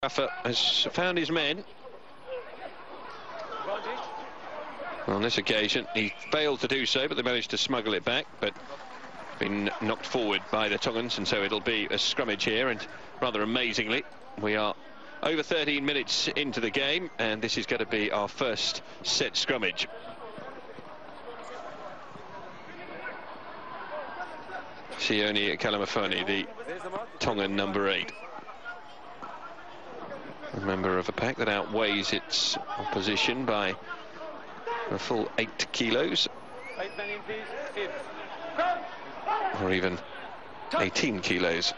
Rafa has found his men. On this occasion, he failed to do so, but they managed to smuggle it back, but been knocked forward by the Tongans, and so it'll be a scrummage here. And rather amazingly, we are over 13 minutes into the game, and this is going to be our first set scrummage. Sione Kalamafoni, the Tongan number 8. A member of a pack that outweighs its opposition by a full 8 kilos. Or even 18 kilos.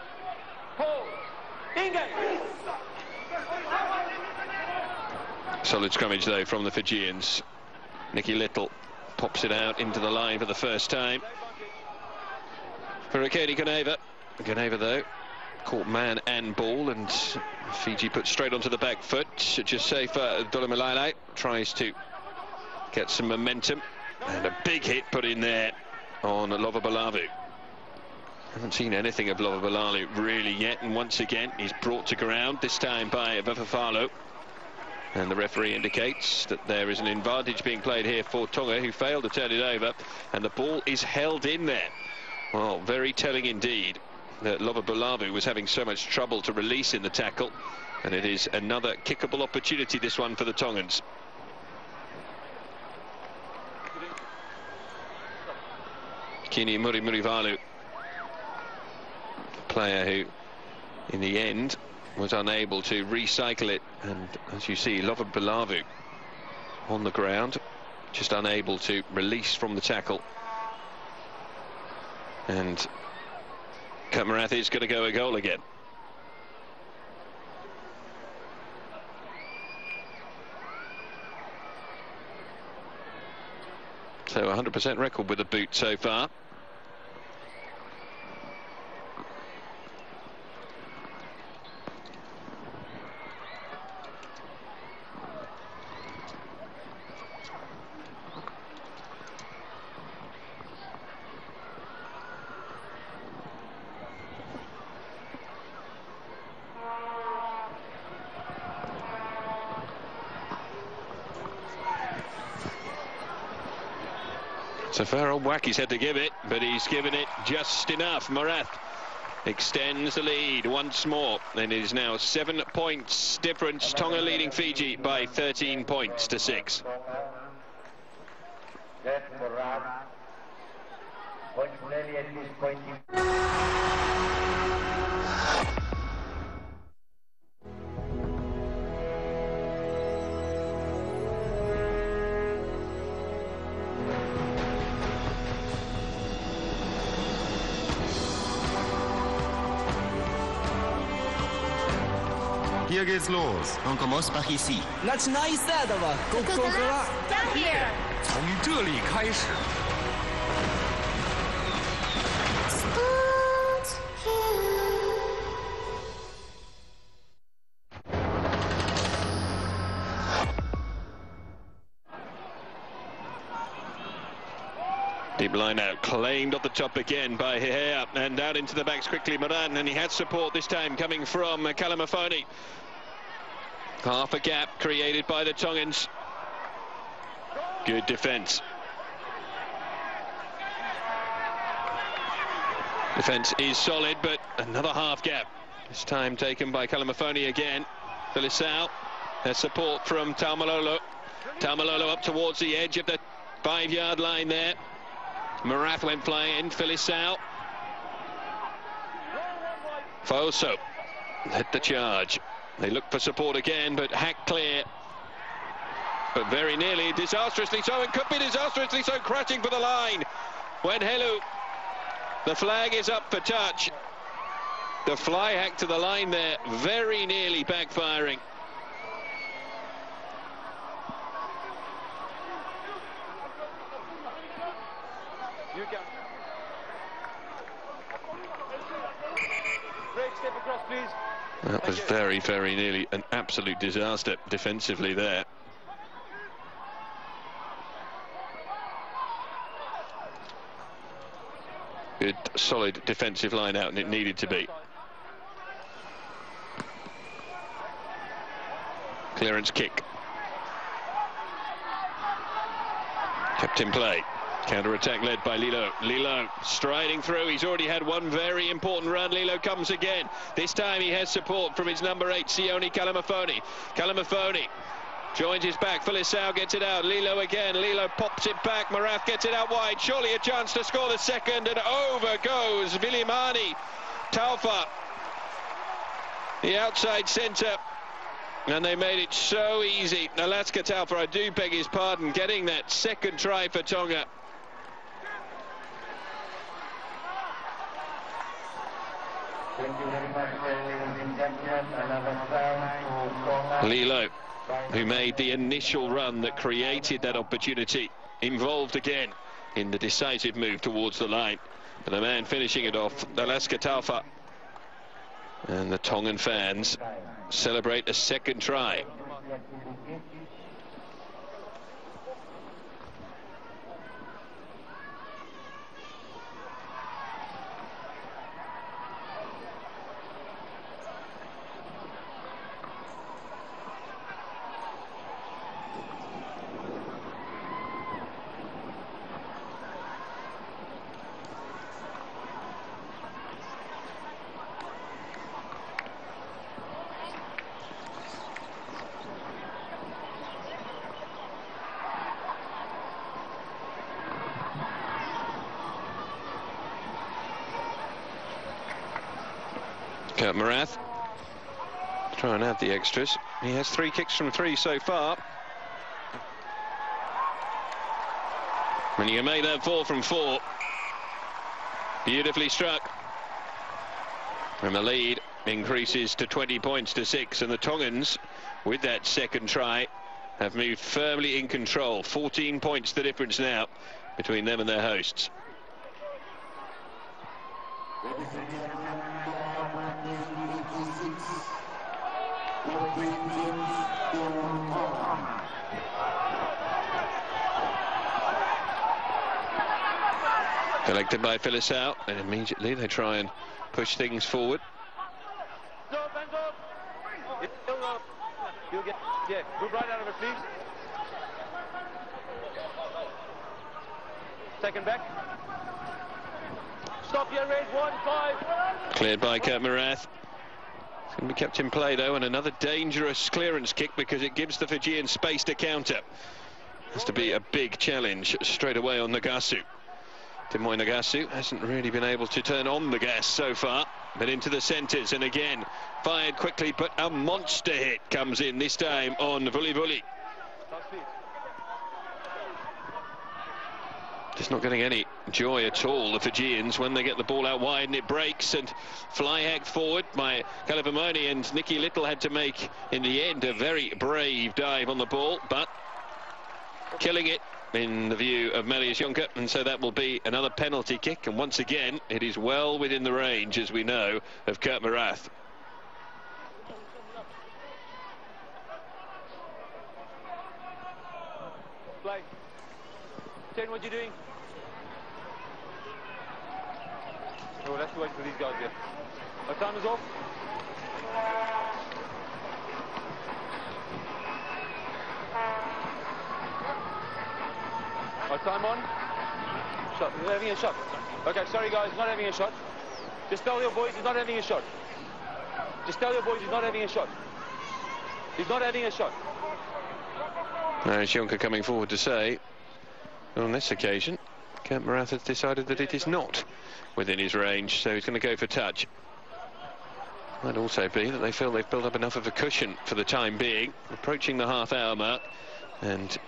Solid scrummage though from the Fijians. Nicky Little pops it out into the line for the first time for Akeni Ganeva. Ganeva though caught man and ball, and Fiji put straight onto the back foot. Josefa Dolomilailai tries to get some momentum, and a big hit put in there on Lovabalavu. Haven't seen anything of Lovabalavu really yet, and once again he's brought to ground, this time by Vafafalo. And the referee indicates that there is an advantage being played here for Tonga, who failed to turn it over, and the ball is held in there. Well, very telling indeed that Lovabalavu was having so much trouble to release in the tackle, and it is another kickable opportunity, this one, for the Tongans. Kini Murivalu, the player who in the end was unable to recycle it, and as you see, Lovabalavu on the ground, just unable to release from the tackle. And Kamarath is going to go a goal again. So 100% record with the boot so far. So Farrell Wacky's had to give it, but he's given it just enough. Morath extends the lead once more, and it is now 7 points difference. Tonga leading Fiji by 13 points to 6. Hier geht's los. On commence par ici. 那去拿一赛的吧，够了。从这里开始。Deep line out, claimed off the top again by Hihea, and out into the backs quickly Moran, and he had support this time coming from Kalamafoni. Half a gap created by the Tongans. Good defence. Defence is solid, but another half gap. This time taken by Kalamafoni again. Felisau has support from Taumalolo. Taumalolo up towards the edge of the 5-yard line there. Marath went flying in, Felisau. Foso led the charge. They look for support again, but hacked clear. But very nearly, disastrously so, and could be disastrously so, crashing for the line. When Helu, the flag is up for touch. The fly hack to the line there, very nearly backfiring. That was very, very nearly an absolute disaster defensively there. Good, solid defensive line out, and it needed to be. Clearance kick. Kept in play. Counter-attack led by Lilo. Lilo striding through. He's already had one very important run. Lilo comes again. This time he has support from his number 8, Sione Kalamafoni. Kalamafoni joins his back. Felisao gets it out. Lilo again. Lilo pops it back. Marath gets it out wide. Surely a chance to score the second. And over goes Vilimani. Taufa, the outside centre. And they made it so easy. Alaska Taufa, I do beg his pardon, getting that second try for Tonga. Lilo, who made the initial run that created that opportunity, involved again in the decisive move towards the line. And the man finishing it off, Alaska Taufa. And the Tongan fans celebrate a second try. Kurt Marath try and add the extras. He has 3 kicks from 3 so far. When you can make that 4 from 4, beautifully struck. And the lead increases to 20 points to 6, and the Tongans, with that second try, have moved firmly in control. 14 points the difference now between them and their hosts. Collected by Felisao, and immediately they try and push things forward. Move right out of it, please. Second back. Stop here, raise 1-5. Cleared by Kurt Marath. It's going to be kept in play though, and another dangerous clearance kick because it gives the Fijians space to counter. Has to be a big challenge straight away on Nagasu. Timoy Nagasu hasn't really been able to turn on the gas so far, but into the centres, and again fired quickly, but a monster hit comes in this time on Vuli Vuli. Just not getting any joy at all, the Fijians, when they get the ball out wide and it breaks, and fly hacked forward by Kalavamoni, and Nicky Little had to make in the end a very brave dive on the ball, but killing it in the view of Melius Jonker, and so that will be another penalty kick, and once again it is well within the range, as we know, of Kurt Marath. Play. Ten, what you doing? Oh, let's wait for these guys here. Our time is off. Our time on. Shot. He's not having a shot. Okay, sorry guys, he's not having a shot. Just tell your boys he's not having a shot. Just tell your boys he's not having a shot. He's not having a shot. Now Jonker coming forward to say, on this occasion, Kurt Marath has decided that it is not within his range, so he's going to go for touch. Might also be that they feel they've built up enough of a cushion for the time being, approaching the half-hour mark, and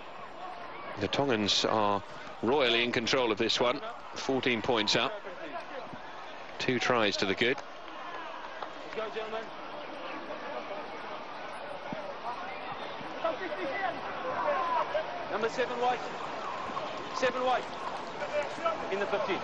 the Tongans are royally in control of this one. 14 points up, 2 tries to the good. Let's go, gentlemen. Number 7 white. 7 white. In the 15.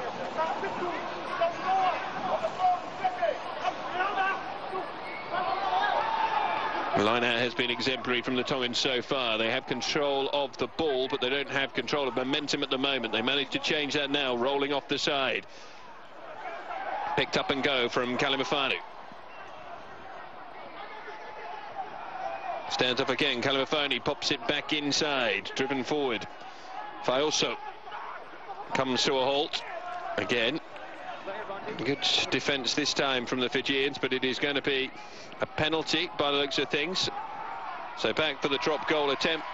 The line-out has been exemplary from the Tongans so far. They have control of the ball, but they don't have control of momentum at the moment. They managed to change that now, rolling off the side. Picked up and go from Kalimafanu. Stands up again. Califoni pops it back inside. Driven forward. Faioso comes to a halt again. Good defence this time from the Fijians, but it is going to be a penalty by the looks of things. So back for the drop goal attempt.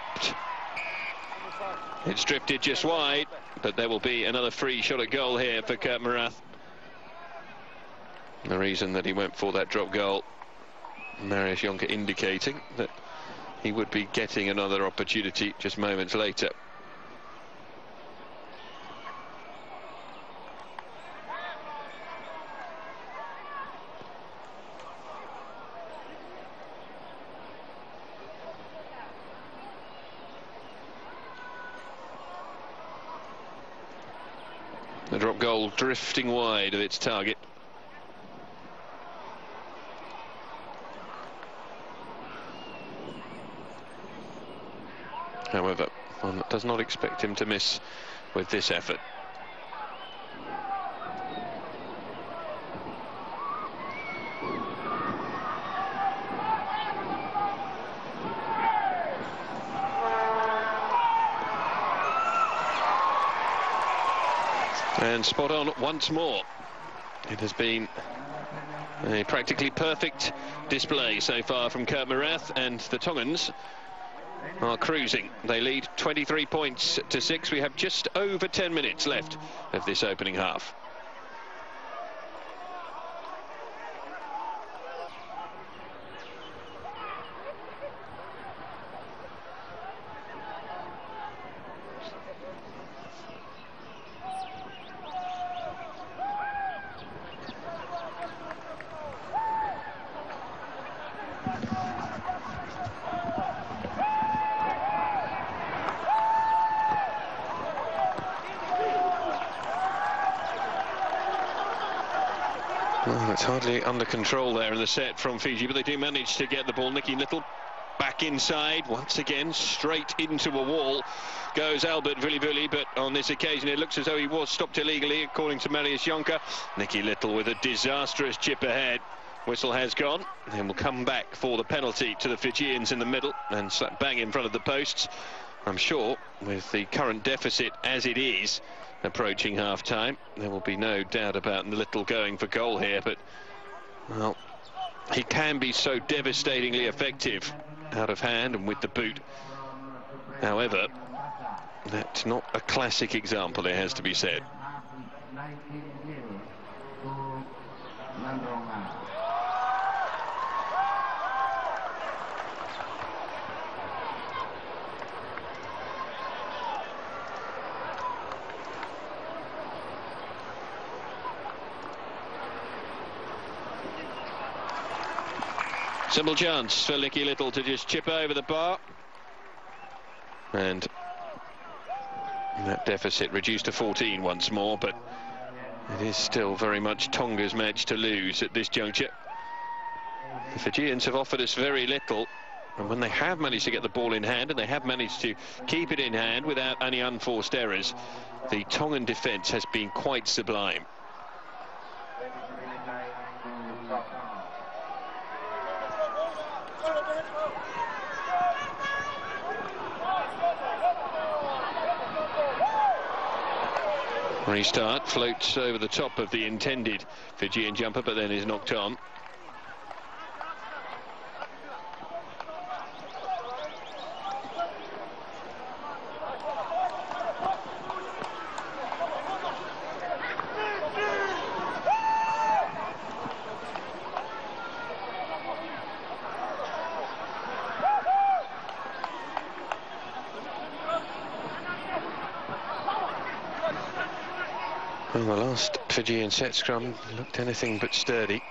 It's drifted just wide, but there will be another free shot at goal here for Kurt Morath. The reason that he went for that drop goal, Marius Jonker indicating that he would be getting another opportunity just moments later. The drop goal drifting wide of its target. However, one does not expect him to miss with this effort. And spot on once more. It has been a practically perfect display so far from Kurt Morath, and the Tongans are cruising. They lead 23 points to 6. We have just over 10 minutes left of this opening half. Well, it's hardly under control there in the set from Fiji, but they do manage to get the ball. Nicky Little back inside once again, straight into a wall goes Albert Vili, but on this occasion it looks as though he was stopped illegally according to Marius Jonker. Nicky Little with a disastrous chip ahead. Whistle has gone, and will come back for the penalty to the Fijians in the middle and slap bang in front of the posts. I'm sure with the current deficit as it is approaching half-time, there will be no doubt about Little going for goal here, but, well, he can be so devastatingly effective out of hand and with the boot. However, that's not a classic example, it has to be said. Simple chance for Nicky Little to just chip over the bar, and that deficit reduced to 14 once more, but it is still very much Tonga's match to lose at this juncture. The Fijians have offered us very little, and when they have managed to get the ball in hand, and they have managed to keep it in hand without any unforced errors, the Tongan defence has been quite sublime. Restart, floats over the top of the intended Fijian jumper, but then is knocked on. Well, the last Fijian set scrum looked anything but sturdy,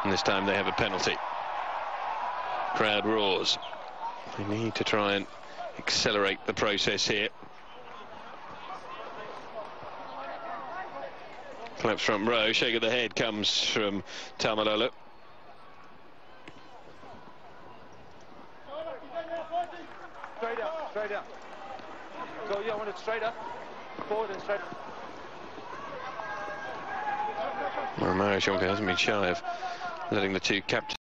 and this time they have a penalty. Crowd roars. They need to try and accelerate the process here. Claps front row, shake of the head comes from Tamalolo. Straight up. So yeah, I want it straight up. Forward and straight up. Well, Marius Jonker hasn't been shy of letting the two captains